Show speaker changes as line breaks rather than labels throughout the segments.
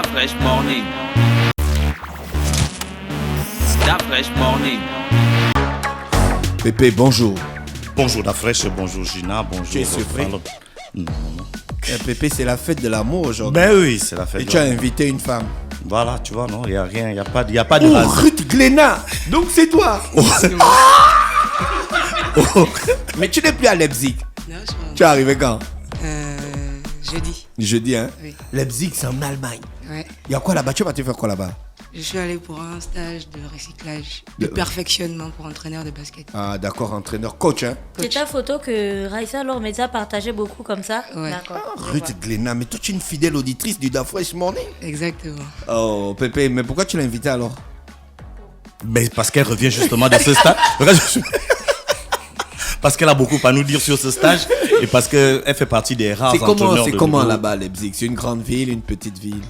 That fresh morning. That fresh morning.
Pépé, bonjour.
Bonjour la fraîche, bonjour Gina, bonjour.
Tu es surpris?
Non.
Pépé, c'est la fête de l'amour aujourd'hui.
Ben oui, c'est la fête.
Et tu as invité une femme.
Voilà, tu vois, non, il n'y a rien, il n'y a pas de
Oh,
hasard.
Ruth Glénat. Donc c'est toi. Oh. Mais tu n'es plus à Leipzig.
Non, je crois.
Tu es arrivé quand?
Jeudi.
Jeudi, hein?
Oui.
Leipzig, c'est en Allemagne.
Ouais.
Il y a quoi là-bas? Tu vas te faire quoi là-bas?
Je suis allé pour un stage de recyclage, de perfectionnement pour entraîneur de basket.
Ah, d'accord, entraîneur, coach, hein?
Coach.
C'est ta photo que Raissa Lormeza partageait beaucoup comme ça.
Ouais.
D'accord.
Ruth Glénat, mais toi tu es une fidèle auditrice du Da Fresh Morning.
Exactement.
Oh, Pépé, mais pourquoi tu l'as invitée alors?
Mais parce qu'elle revient justement de ce stage. Parce qu'elle a beaucoup à nous dire sur ce stage et parce qu'elle fait partie des rares entraîneurs
C'est
de
comment
niveau.
là-bas, Leipzig? C'est une grande ville, une petite ville?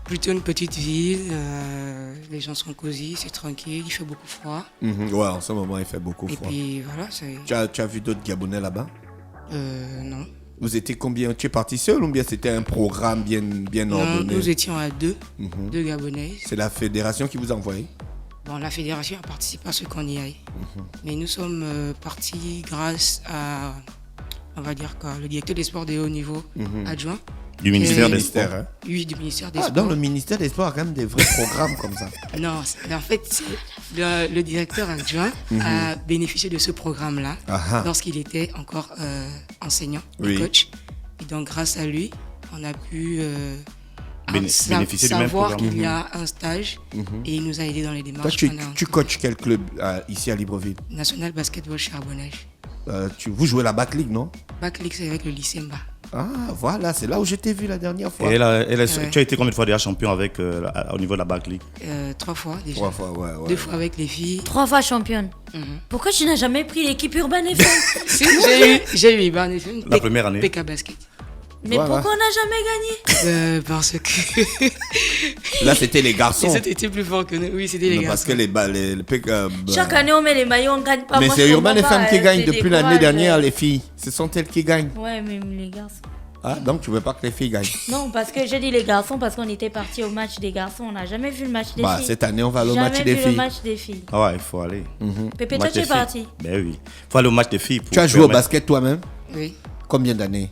Plutôt une petite ville, les gens sont cosy, c'est tranquille, il fait beaucoup froid.
Ouais, en ce moment il fait beaucoup
Et
froid.
puis voilà, c'est...
Tu as vu d'autres Gabonais là-bas?
Non.
Vous étiez combien? Tu es parti seul ou bien c'était un programme bien
Non,
ordonné?
nous étions à deux Gabonais.
C'est la fédération qui vous a envoyé?
Bon, la fédération a participé à ce qu'on y aille. Mais nous sommes partis grâce à, on va dire quoi, le directeur des sports de haut niveau adjoint.
Du ministère des
Ministère,
Sports.
hein?
Oui, du ministère des
Ah,
sports.
dans le ministère des Sports, il y a quand même des vrais programmes comme ça.
Non, en fait, le directeur adjoint a bénéficié de ce programme-là
Ah.
lorsqu'il était encore enseignant
Oui.
et coach. Et donc, grâce à lui, on a pu
Bénéficier du même
savoir
programme.
qu'il y a un stage et il nous a aidés dans les
Toi,
démarches.
tu coaches quel club ici à Libreville?
National Basketball Charbonnage.
Vous jouez la Back League, non?
Back League, c'est avec le lycée Mba.
Ah, voilà, c'est là où je t'ai vu la dernière fois.
Et
Ouais.
tu as été combien de fois déjà champion avec, au niveau de la Back League?
3 fois déjà.
3 fois, ouais.
2 fois avec les filles.
3 fois championne. Pourquoi tu n'as jamais pris l'équipe Urban FM?
Si, j'ai eu Iban FM.
La première année.
PK Basket.
Mais
Voilà.
pourquoi on n'a jamais gagné?
Parce que
Là, c'était les garçons.
ils étaient plus forts que nous. Oui, c'était les
Non,
gars.
parce que
Chaque année on met les maillots, on gagne pas.
mais
Moi,
c'est
je
Urban
comprends
FM
pas,
qui gagne
je
depuis l'année
décourage.
dernière, les filles. Ce sont elles qui gagnent.
Ouais, mais les garçons.
Ah, donc tu veux pas que les filles gagnent?
Non, parce que j'ai dit les garçons parce qu'on était partis au match des garçons. On n'a jamais vu le match des
Bah,
filles.
cette année, on va aller au
Jamais
match des
vu
filles.
le match des filles.
Ah ouais, il faut aller.
Pépé,
Au
toi
match
tu es
des filles.
parti.
Ben oui. Il faut aller au match des filles.
Tu as joué au basket toi-même?
Oui,
Combien d'années?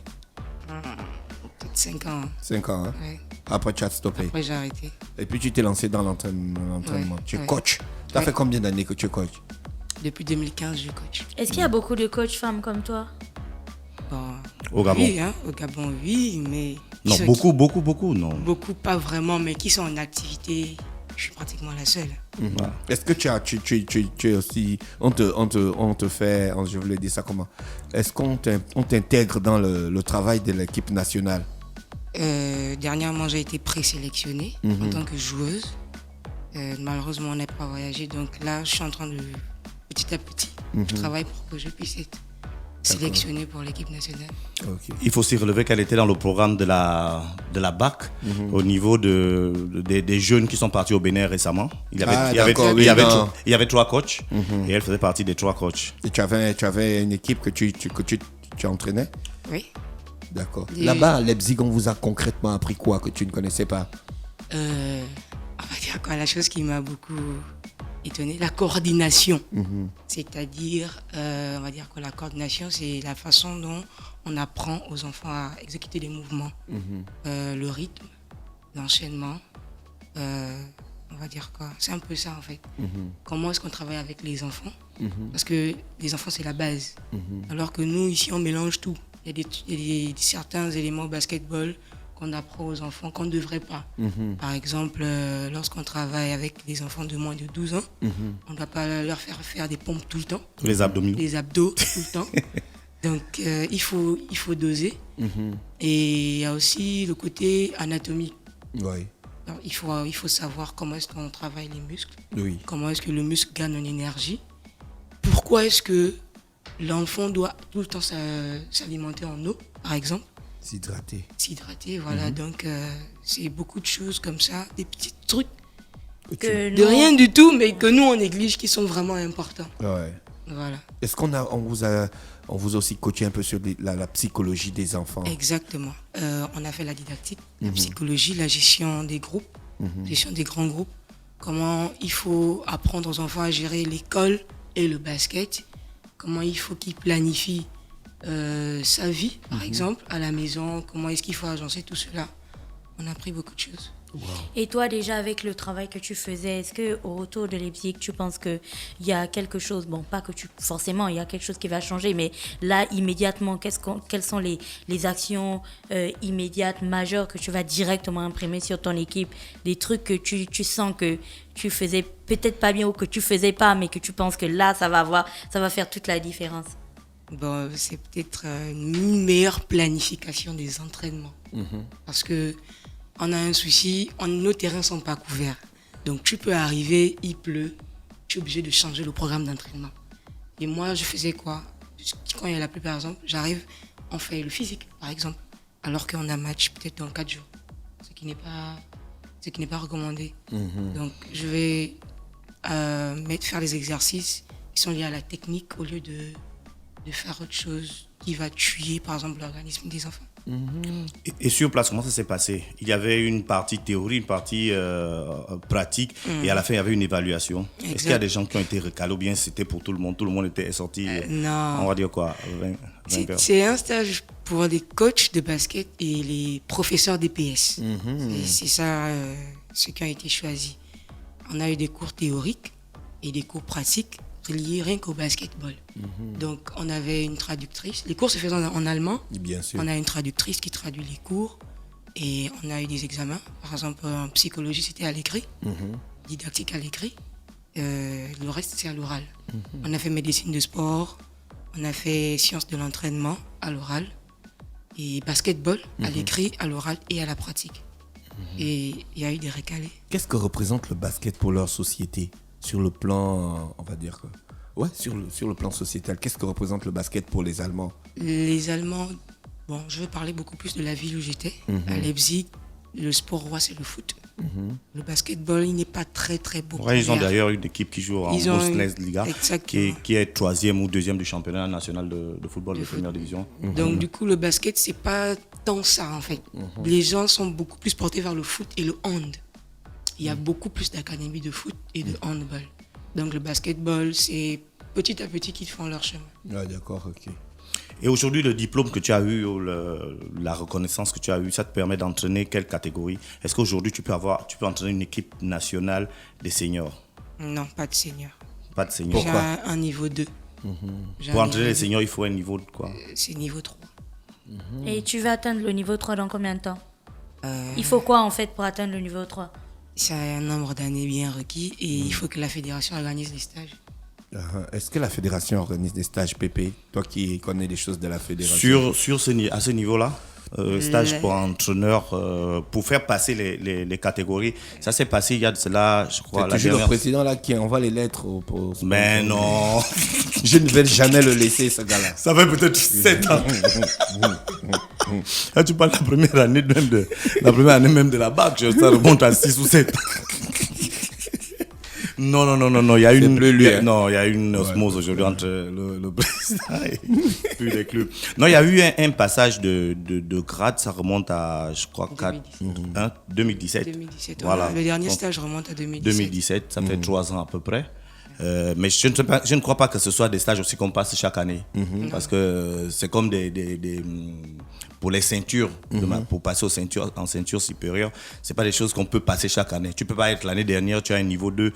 peut-être 5 ans.
5 ans, hein?
Ouais.
Après, tu as stoppé.
Après, j'ai arrêté.
Et puis, tu t'es lancé dans l'entraînement.
Ouais,
Tu es
ouais.
coach. Tu as
Ouais.
fait combien d'années que tu es coach?
Depuis 2015, je coach.
Est-ce qu'il y a beaucoup de coachs femmes comme toi?
Bon,
Au Gabon.
Oui, hein, au Gabon, oui, mais...
Non,
ceux
beaucoup, non.
Beaucoup, pas vraiment, mais qui sont en activité, je suis pratiquement la seule.
Est-ce que tu es aussi. On te fait. Je voulais dire ça comment? Est-ce qu'on t'intègre dans le travail de l'équipe nationale?
Dernièrement, j'ai été présélectionnée en tant que joueuse. Malheureusement, on n'a pas voyagé, donc là, je suis en train de, petit à petit, je travaille pour que je puisse être sélectionnée pour l'équipe nationale.
Ok.
Il faut aussi relever qu'elle était dans le programme de la BAC au niveau des jeunes qui sont partis au Bénin récemment. Il y avait 3 coachs et elle faisait partie des 3 coachs.
Et tu avais une équipe que tu entraînais?
Oui.
D'accord.
Des-
Là-bas, à Leipzig, on vous a concrètement appris quoi que tu ne connaissais pas?
On va dire quoi, la chose qui m'a beaucoup étonnée, la coordination. C'est-à-dire, on va dire que la coordination, c'est la façon dont on apprend aux enfants à exécuter des mouvements. Le rythme, l'enchaînement, on va dire quoi, c'est un peu ça en fait. Comment est-ce qu'on travaille avec les enfants? Parce que les enfants, c'est la base. Alors que nous, ici, on mélange tout. Il y a certains éléments au basketball qu'on apprend aux enfants qu'on ne devrait pas. Par exemple, lorsqu'on travaille avec des enfants de moins de 12 ans, on ne doit pas leur faire des pompes tout le temps,
Tous les abdominaux.
des abdos tout le temps. Donc, il faut doser. Et il y a aussi le côté anatomique.
Oui.
Alors, il faut savoir comment est-ce qu'on travaille les muscles,
Oui.
comment est-ce que le muscle gagne en énergie, pourquoi est-ce que l'enfant doit tout le temps s'alimenter en eau, par exemple. S'hydrater, voilà. Donc, c'est beaucoup de choses comme ça, des petits trucs
Que
de
nous-
rien du tout, mais que nous, on néglige, qui sont vraiment importants.
Ouais.
Voilà.
Est-ce on vous a aussi coaché un peu sur la psychologie des enfants?
Exactement. On a fait la didactique, la psychologie, la gestion des groupes, gestion des grands groupes. Comment il faut apprendre aux enfants à gérer l'école et le basket. Comment il faut qu'ils planifient sa vie, par exemple, à la maison. Comment est-ce qu'il faut agencer tout cela. On a appris beaucoup de choses.
Wow.
Et toi, déjà, avec le travail que tu faisais, est-ce qu'au retour de Leipzig, tu penses qu'il y a quelque chose, bon, pas que forcément, il y a quelque chose qui va changer, mais là, immédiatement, quelles sont les actions immédiates, majeures que tu vas directement imprimer sur ton équipe? Des trucs que tu sens que tu faisais peut-être pas bien ou que tu faisais pas, mais que tu penses que là, ça va faire toute la différence?
Bon, c'est peut-être une meilleure planification des entraînements. Parce que on a un souci, nos terrains ne sont pas couverts. Donc tu peux arriver, il pleut, tu es obligé de changer le programme d'entraînement. Et moi, je faisais quoi? Quand il y a la pluie, par exemple, j'arrive, on fait le physique, par exemple, alors qu'on a match peut-être dans 4 jours. Ce qui n'est pas recommandé. Donc je vais faire les exercices qui sont liés à la technique au lieu de faire autre chose qui va tuer, par exemple, l'organisme des enfants.
Et sur place, comment ça s'est passé? Il y avait une partie théorie, une partie pratique, et à la fin, il y avait une évaluation. Est-ce qu'il y a des gens qui ont été recalés ou bien c'était pour tout le monde? Tout le monde était sorti,
non.
On va dire quoi, 20
C'est un stage pour les coachs de basket et les professeurs d'EPS. C'est ça ce qui a été choisi. On a eu des cours théoriques et des cours pratiques liés rien qu'au basketball. Donc on avait une traductrice. Les cours se faisaient en allemand.
Bien sûr.
On a une traductrice qui traduit les cours et on a eu des examens. Par exemple, en psychologie, c'était à l'écrit. Didactique à l'écrit. Le reste, c'est à l'oral. On a fait médecine de sport. On a fait sciences de l'entraînement à l'oral. Et basketball à l'écrit, à l'oral et à la pratique. Et il y a eu des récalés.
Qu'est-ce que représente le basket pour leur société? Sur le plan, on va dire que... Ouais, sur le plan sociétal, qu'est-ce que représente le basket pour les Allemands?
Les Allemands, bon, je vais parler beaucoup plus de la ville où j'étais. À Leipzig, le sport roi, c'est le foot. Le basketball, il n'est pas très, très beau.
Ouais, ils ont d'ailleurs une équipe qui joue en Bundesliga, qui est 3e ou 2e du championnat national de football de première division.
Donc, du coup, le basket, c'est pas tant ça, en fait. Les gens sont beaucoup plus portés vers le foot et le hand. Il y a beaucoup plus d'académies de foot et de handball. Donc le basketball, c'est petit à petit qu'ils font leur chemin.
Ah, d'accord, ok.
Et aujourd'hui, le diplôme que tu as eu, ou la reconnaissance que tu as eue, ça te permet d'entraîner quelle catégorie? Est-ce qu'aujourd'hui, tu peux entraîner une équipe nationale des seniors?
Non, pas de seniors.
Pas de seniors.
Pourquoi? J'ai un niveau 2.
Pour entraîner les seniors, il faut un niveau de quoi?
C'est niveau 3.
Et tu vas atteindre le niveau 3 dans combien de temps? Il faut quoi en fait pour atteindre le niveau 3?
C'est un nombre d'années bien requis et il faut que la fédération organise les stages.
Est-ce que la fédération organise des stages, Pépé? Toi qui connais des choses de la fédération.
À ce niveau-là, stage pour entraîneur, pour faire passer les catégories. Ça s'est passé il y a de cela, je crois.
C'est toujours le président là qui envoie les lettres
Mais non.
Je ne vais jamais le laisser, ce gars-là.
Ça fait peut-être 7 ans. Là, tu parles de la première année même de la bac. Ça remonte à 6 ou 7 ans. Non, il y a une osmose aujourd'hui entre le président et les clubs. Non, il y a eu un passage de grade, ça remonte à, je crois, 2017.
2017,
voilà.
Le dernier stage remonte à 2017.
2017, ça fait 3 ans à peu près. Mais je ne crois pas que ce soit des stages aussi qu'on passe chaque année. Parce que c'est comme pour les ceintures, pour passer en ceinture supérieure, c'est pas des choses qu'on peut passer chaque année. Tu peux pas être l'année dernière, tu as un niveau 2,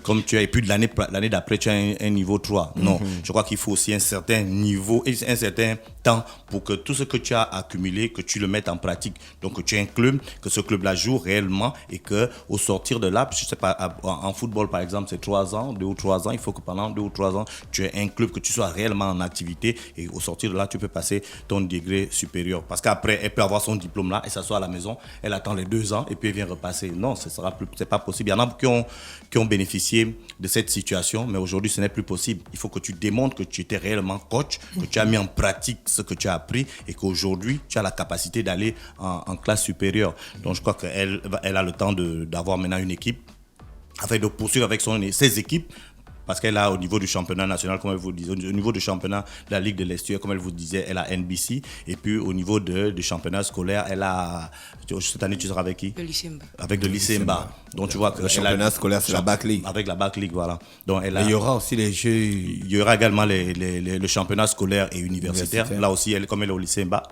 comme tu as, et puis de l'année d'après, tu as un niveau 3. Non, je crois qu'il faut aussi un certain niveau et un certain temps pour que tout ce que tu as accumulé, que tu le mettes en pratique. Donc que tu aies un club, que ce club-là joue réellement et que au sortir de là, je sais pas, en football par exemple, c'est 3 ans, 2 ou 3 ans, il faut que pendant 2 ou 3 ans, tu aies un club, que tu sois réellement en activité et au sortir de là, tu peux passer ton degré supérieur. Parce qu'après, elle peut avoir son diplôme là et s'asseoir à la maison, elle attend les 2 ans et puis elle vient repasser. Non, c'est pas possible. Il y en a qui ont bénéficié de cette situation, mais aujourd'hui, ce n'est plus possible. Il faut que tu démontres que tu étais réellement coach, que tu as mis en pratique ce que tu as appris et qu'aujourd'hui, tu as la capacité d'aller en classe supérieure. Donc, je crois qu'elle a le temps d'avoir maintenant une équipe afin de poursuivre avec ses équipes parce qu'elle a au niveau du championnat national, comme elle vous disait, au niveau du championnat de la Ligue de l'Estuaire, comme elle vous disait, elle a NBC. Et puis au niveau du championnat scolaire, elle a... Cette année, tu seras avec qui?
Le lycée Mba.
Avec le lycée Mba. Donc tu vois que
le championnat scolaire, c'est la Bac League.
Avec la Bac League, voilà. Donc,
il y aura aussi les jeux...
Il y aura également le championnat scolaire et universitaire. Là aussi, comme elle est au lycée Mba,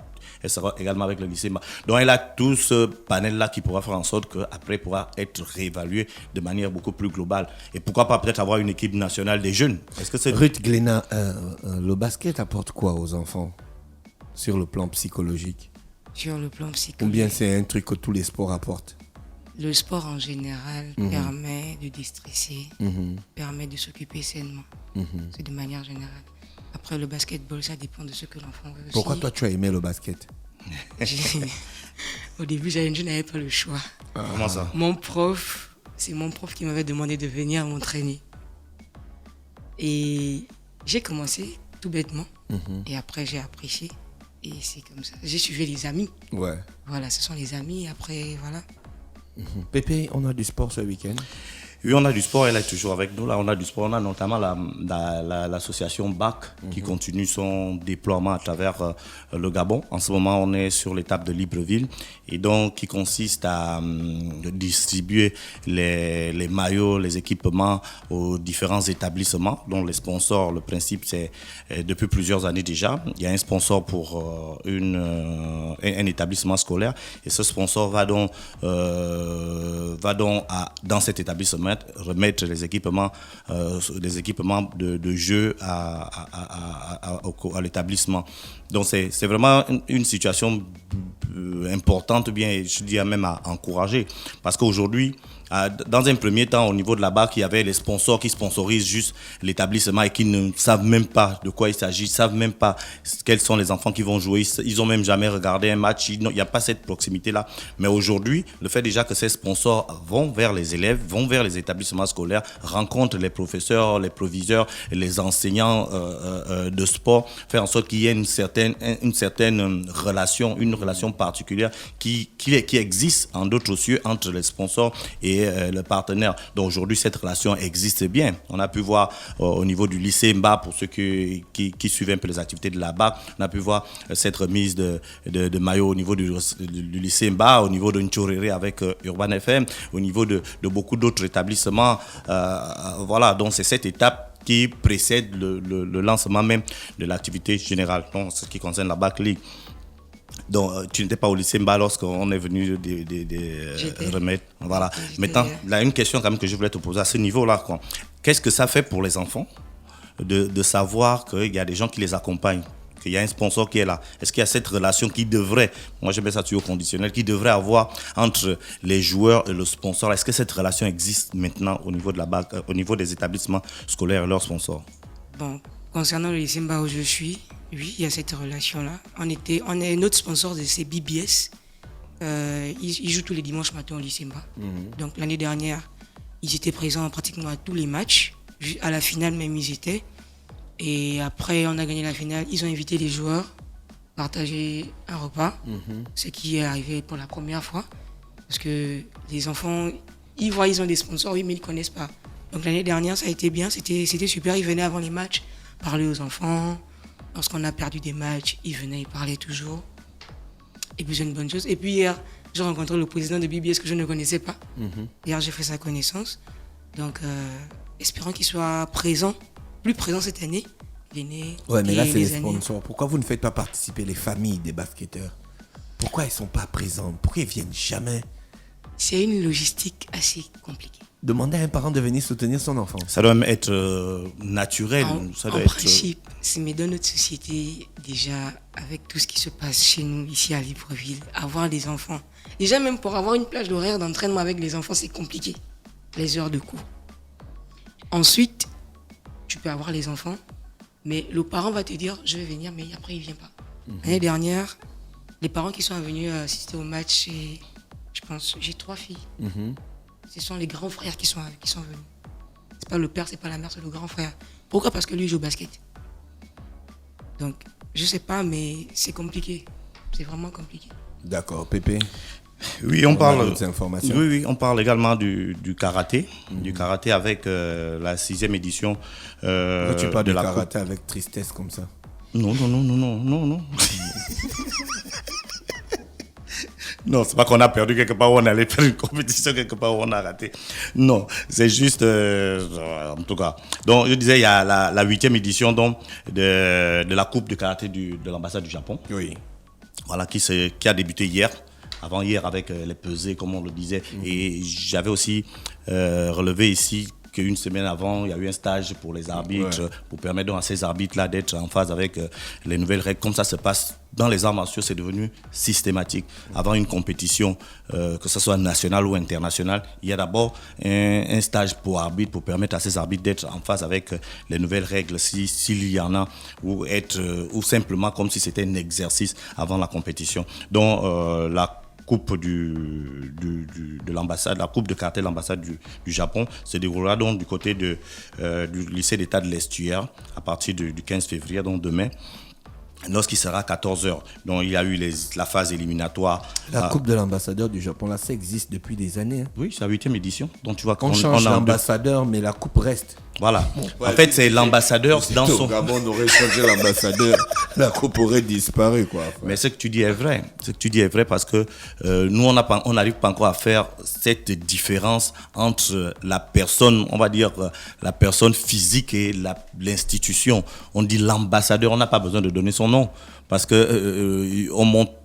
elle sera également avec le lycée Mba. Donc elle a tout ce panel-là qui pourra faire en sorte qu'après pourra être réévalué de manière beaucoup plus globale. Et pourquoi pas peut-être avoir une équipe nationale des jeunes. Est-ce que c'est...
Ruth Glénat, le basket apporte quoi aux enfants sur le plan psychologique?
Sur le plan psychologique.
Ou bien c'est un truc que tous les sports apportent?
Le sport en général permet de déstresser, permet de s'occuper sainement. C'est de manière générale. Après, le basketball, ça dépend de ce que l'enfant veut aussi.
Pourquoi toi, tu as aimé le basket?
Au début, je n'avais pas le choix.
Comment ça?
C'est mon prof qui m'avait demandé de venir m'entraîner. Et j'ai commencé tout bêtement. Et après, j'ai apprécié. Et c'est comme ça. J'ai suivi les amis.
Ouais.
Voilà, ce sont les amis. Et après, voilà.
Pépé, on a du sport ce week-end?
Oui, on a du sport, elle est toujours avec nous. Là, on a du sport, on a notamment l'association BAC qui continue son déploiement à travers le Gabon. En ce moment, on est sur l'étape de Libreville et donc qui consiste à distribuer les maillots, les équipements aux différents établissements dont les sponsors. Le principe, c'est depuis plusieurs années déjà. Il y a un sponsor pour un établissement scolaire et ce sponsor va donc dans cet établissement remettre les équipements de jeu à l'établissement. Donc c'est vraiment une situation importante, bien je dirais même à encourager, parce qu'aujourd'hui, dans un premier temps, au niveau de la BAC, il y avait les sponsors qui sponsorisent juste l'établissement et qui ne savent même pas de quoi il s'agit, ne savent même pas quels sont les enfants qui vont jouer. Ils n'ont même jamais regardé un match. Il n'y a pas cette proximité-là. Mais aujourd'hui, le fait déjà que ces sponsors vont vers les élèves, vont vers les établissements scolaires, rencontrent les professeurs, les proviseurs, les enseignants de sport, faire en sorte qu'il y ait une certaine relation, une relation particulière qui existe en d'autres cieux entre les sponsors et le partenaire. Donc aujourd'hui, cette relation existe bien. On a pu voir au niveau du lycée Mba, pour ceux qui suivent un peu les activités de la BAC, on a pu voir cette remise de maillots au niveau du lycée Mba, au niveau de Nchorere avec Urban FM, au niveau de beaucoup d'autres établissements. Voilà, donc c'est cette étape qui précède le lancement même de l'activité générale, donc ce qui concerne la BAC League. Donc, tu n'étais pas au lycée Mba lorsqu'on est venu remettre. Voilà. Maintenant, là, une question quand même que je voulais te poser à ce niveau-là. Qu'est-ce que ça fait pour les enfants de savoir qu'il y a des gens qui les accompagnent, qu'il y a un sponsor qui est là? Est-ce qu'il y a cette relation qui devrait, moi je mets ça sur au conditionnel, qui devrait avoir entre les joueurs et le sponsor? Est-ce que cette relation existe maintenant au niveau de la BAC, au niveau des établissements scolaires et leurs sponsors?
Bon, concernant le lycée Mba où je suis, oui, il y a cette relation-là. On est notre sponsor de ces BBS. Ils jouent tous les dimanches matin au lycée Mba. Donc l'année dernière, ils étaient présents pratiquement à tous les matchs. À la finale même, ils étaient. Et après, on a gagné la finale. Ils ont invité les joueurs à partager un repas, ce qui est arrivé pour la première fois. Parce que les enfants, ils voient, ils ont des sponsors, oui, mais ils ne connaissent pas. Donc l'année dernière, ça a été bien, c'était super. Ils venaient avant les matchs parler aux enfants. Lorsqu'on a perdu des matchs, ils venaient, ils parlaient toujours. Et puis c'est une bonne chose. Et puis hier, j'ai rencontré le président de BBS que je ne connaissais pas. Hier, j'ai fait sa connaissance. Donc, espérons qu'il soit présent, plus présent cette année.
Ouais, mais là, c'est les sponsors. Pourquoi vous ne faites pas participer les familles des basketteurs? Pourquoi ils ne sont pas présents? Pourquoi ils ne viennent jamais?
C'est une logistique assez compliquée.
Demander à un parent de venir soutenir son enfant.
Ça doit même être naturel.
En principe, mais dans notre société, déjà, avec tout ce qui se passe chez nous, ici à Libreville, avoir des enfants, déjà même pour avoir une plage d'horaire d'entraînement avec les enfants, c'est compliqué. Les heures de cours. Ensuite, tu peux avoir les enfants, mais le parent va te dire, je vais venir, mais après, il ne vient pas. L'année dernière, les parents qui sont venus assister au match, je pense, j'ai 3 filles. Ce sont les grands frères qui sont venus. C'est pas le père, c'est pas la mère, c'est le grand frère. Pourquoi? Parce que lui, il joue au basket. Donc, je sais pas, mais c'est compliqué. C'est vraiment compliqué.
D'accord. Pépé?
Oui, on parle.
Oui,
on parle également du karaté, du karaté avec la 6e édition.
Tu parles de karaté avec tristesse comme ça?
Non. Non, c'est pas qu'on a perdu quelque part où on allait faire une compétition quelque part où on a raté. Non, c'est juste, en tout cas. Donc, je disais, il y a la 8e édition donc, de la Coupe de karaté de l'ambassade du Japon.
Oui.
Voilà, qui a débuté hier. Avant-hier avec les pesées, comme on le disait. Et j'avais aussi relevé ici qu'une semaine avant, il y a eu un stage pour les arbitres, pour permettre donc à ces arbitres-là d'être en phase avec les nouvelles règles. Comme ça se passe dans les arts martiaux, c'est devenu systématique. Avant une compétition, que ce soit nationale ou internationale, il y a d'abord un stage pour arbitre, pour permettre à ces arbitres d'être en phase avec les nouvelles règles, s'il y en a, ou simplement comme si c'était un exercice avant la compétition. Donc, la coupe de l'ambassade, la coupe de karaté de l'ambassade du Japon se déroulera donc du côté du lycée d'État de l'Estuaire à partir du 15 février, donc demain, lorsqu'il sera 14h. Donc il y a eu la phase éliminatoire.
La coupe de l'ambassadeur du Japon, là, ça existe depuis des années. Hein.
Oui, c'est la 8e édition. Donc tu vois
qu'on change l'ambassadeur, mais la coupe reste.
Voilà. En fait, c'est l'ambassadeur dans son...
Au Gabon, on aurait changé l'ambassadeur, la coupe aurait disparu, quoi.
Mais ce que tu dis est vrai. Parce que nous, on n'arrive pas encore à faire cette différence entre la personne, on va dire, la personne physique et l'institution. On dit l'ambassadeur, on n'a pas besoin de donner son nom. Parce que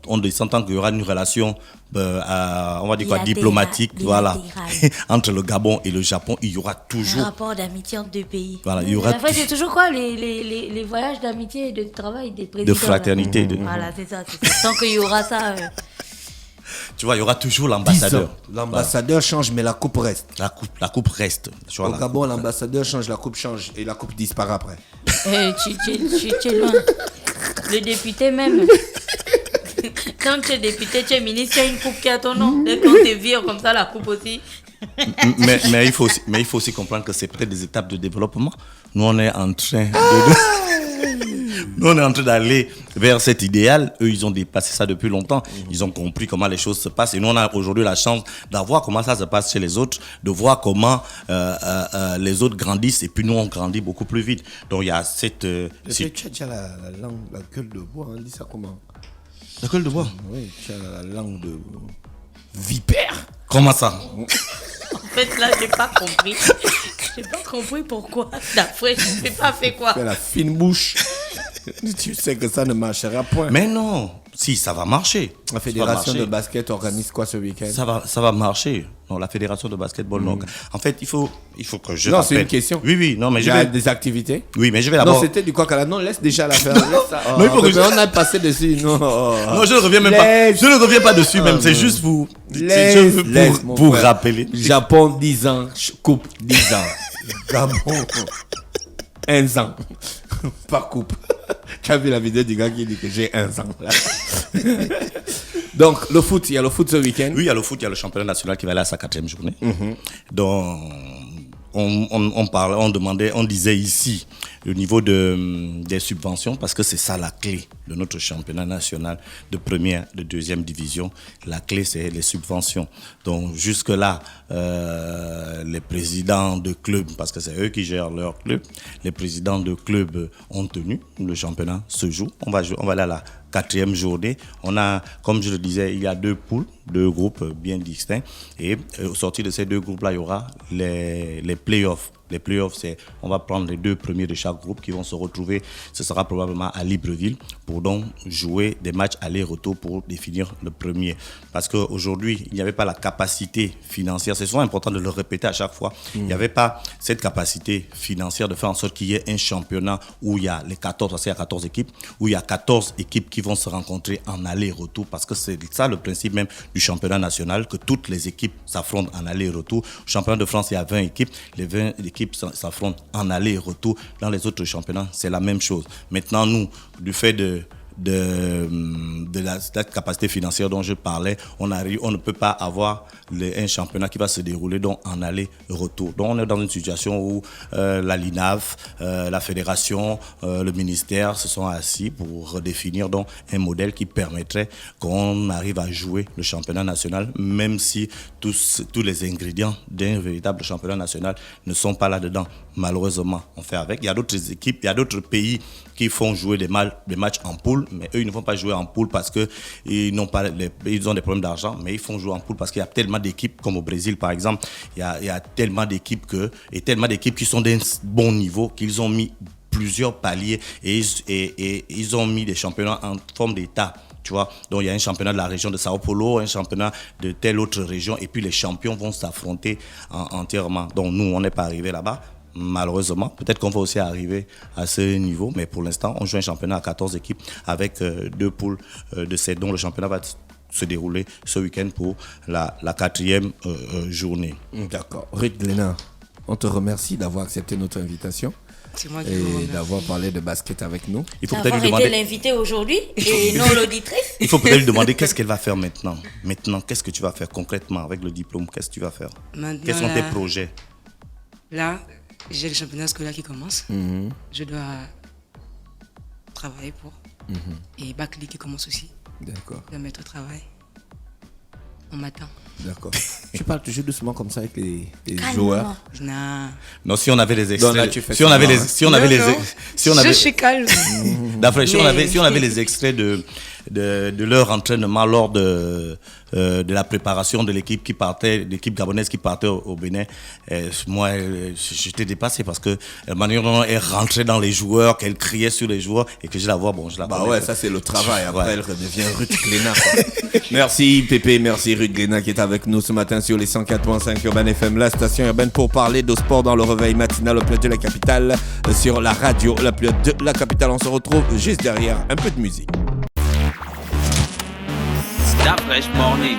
on descend tant qu'il y aura une relation, on va dire quoi, diplomatique, voilà, entre le Gabon et le Japon, il y aura toujours
un rapport d'amitié entre deux pays.
Voilà, il y aura.
Après, c'est toujours quoi les voyages d'amitié et de travail des présidents.
De fraternité.
Voilà, c'est ça. Tant qu'il y aura ça.
Tu vois, il y aura toujours l'ambassadeur.
L'ambassadeur change, mais la coupe reste.
La coupe reste.
Au Gabon, l'ambassadeur change, la coupe change et la coupe disparaît après.
Tu es loin. Le député même. Quand tu es député, tu es ministre, tu as une coupe qui a ton nom. Dès qu'on te vire comme ça, la coupe aussi.
mais il faut aussi comprendre que c'est peut-être des étapes de développement. Nous, on est en train d'aller vers cet idéal. Eux, ils ont dépassé ça depuis longtemps. Ils ont compris comment les choses se passent. Et nous, on a aujourd'hui la chance d'avoir comment ça se passe chez les autres, de voir comment les autres grandissent. Et puis nous, on grandit beaucoup plus vite. Donc, il y a cette...
Tu as déjà la langue, la gueule de bois, on dit ça comment?
La gueule de bois?
Oui, tu as la langue de vipère.
Comment ça?
En fait, là, j'ai pas compris. J'ai pas compris pourquoi. D'après, je n'ai pas fait quoi.
Tu as la fine bouche. Tu sais que ça ne marchera point.
Mais non, si, ça va marcher.
La fédération de basket organise quoi ce week-end?
Ça va marcher. Non, la fédération de basketball, non. En fait, il faut que je...
Non, c'est une question.
Oui, non, mais
il y a des activités.
Oui, mais je vais d'abord...
Non, c'était du coq à la... Non, laisse déjà la faire.
Non, il faut que
on a passé dessus. Non,
je ne reviens même pas. Je ne reviens pas dessus même. C'est juste pour rappeler.
Japon, 10 ans. Coupe, 10 ans. Gabon, 1 an. Par coupe. Tu as vu la vidéo du gars qui dit que j'ai 1 an. Donc, le foot, il y a le foot ce week-end.
Oui, il y a le foot, il y a le championnat national qui va aller à sa 4e journée. Donc, on disait ici le niveau des subventions, parce que c'est ça la clé de notre championnat national de première, de deuxième division. La clé, c'est les subventions. Donc, jusque-là, les présidents de clubs, parce que c'est eux qui gèrent leur club, les présidents de clubs ont tenu. Le championnat se joue. On va aller à la 4e journée. On a, comme je le disais, il y a 2 poules, 2 groupes bien distincts. Et au sortir de ces 2 groupes-là, il y aura les playoffs. Les playoffs, on va prendre les 2 premiers de chaque groupe qui vont se retrouver. Ce sera probablement à Libreville pour donc jouer des matchs aller-retour pour définir le premier. Parce qu'aujourd'hui, il n'y avait pas la capacité financière. C'est souvent important de le répéter à chaque fois. Il n'y avait pas cette capacité financière de faire en sorte qu'il y ait un championnat où il y a les 14, parce qu'il y a 14 équipes, où il y a 14 équipes qui vont se rencontrer en aller-retour. Parce que c'est ça le principe même du championnat national, que toutes les équipes s'affrontent en aller-retour. Au championnat de France, il y a 20 équipes. Les 20 équipes s'affrontent en aller et retour. Dans les autres championnats, c'est la même chose. Maintenant, nous, du fait de la capacité financière dont je parlais, on ne peut pas avoir un championnat qui va se dérouler donc en aller-retour. Donc on est dans une situation où la LINAF, la fédération, le ministère se sont assis pour redéfinir donc un modèle qui permettrait qu'on arrive à jouer le championnat national, même si tous les ingrédients d'un véritable championnat national ne sont pas là-dedans. Malheureusement, on fait avec. Il y a d'autres équipes, il y a d'autres pays qui font jouer des matchs en poule, mais eux, ils ne vont pas jouer en poule parce qu'ils ils ont des problèmes d'argent, mais ils font jouer en poule parce qu'il y a tellement d'équipes, comme au Brésil par exemple, il y a tellement d'équipes qui sont d'un bon niveau qu'ils ont mis plusieurs paliers et ils ont mis des championnats en forme d'État. Tu vois, donc il y a un championnat de la région de Sao Paulo, un championnat de telle autre région, et puis les champions vont s'affronter entièrement. Donc nous, on n'est pas arrivé là-bas. Malheureusement, peut-être qu'on va aussi arriver à ce niveau, mais pour l'instant, on joue un championnat à 14 équipes avec 2 poules de 7, dont le championnat va se dérouler ce week-end pour la 4e journée.
D'accord. Ruth Glénat, on te remercie d'avoir accepté notre invitation.
C'est moi qui
et d'avoir parlé de basket avec nous.
Il faut peut-être lui demander l'invité aujourd'hui et non l'auditrice.
Il faut peut-être lui demander qu'est-ce qu'elle va faire maintenant. Maintenant, qu'est-ce que tu vas faire concrètement avec le diplôme? Qu'est-ce que tu vas faire?
Maintenant,
quels sont tes projets?
Là, j'ai le championnat scolaire qui commence. Je dois travailler pour. Et Bacli qui commence aussi.
D'accord.
Je dois mettre au travail. On m'attend.
D'accord. Tu parles toujours doucement comme ça avec les joueurs.
Non, si on avait les extraits.
Non, là, tu fais si on avait
je suis calme.
Si on avait les extraits de leur entraînement lors de la préparation de l'équipe gabonaise qui partait au Bénin, moi j'étais dépassé parce que la manière dont elle rentrait dans les joueurs, qu'elle criait sur les joueurs et que je la vois, je la connais.
Ouais, ça c'est le travail. Après elle redevient Ruth Glénat. Merci Pépé, merci Ruth Glénat qui est avec nous ce matin sur les 104.5 Urban FM, la station urbaine, pour parler de sport dans le réveil matinal au plus de la capitale, sur la radio la plus de la capitale. On se retrouve juste derrière un peu de musique.
Stop Fresh Morning.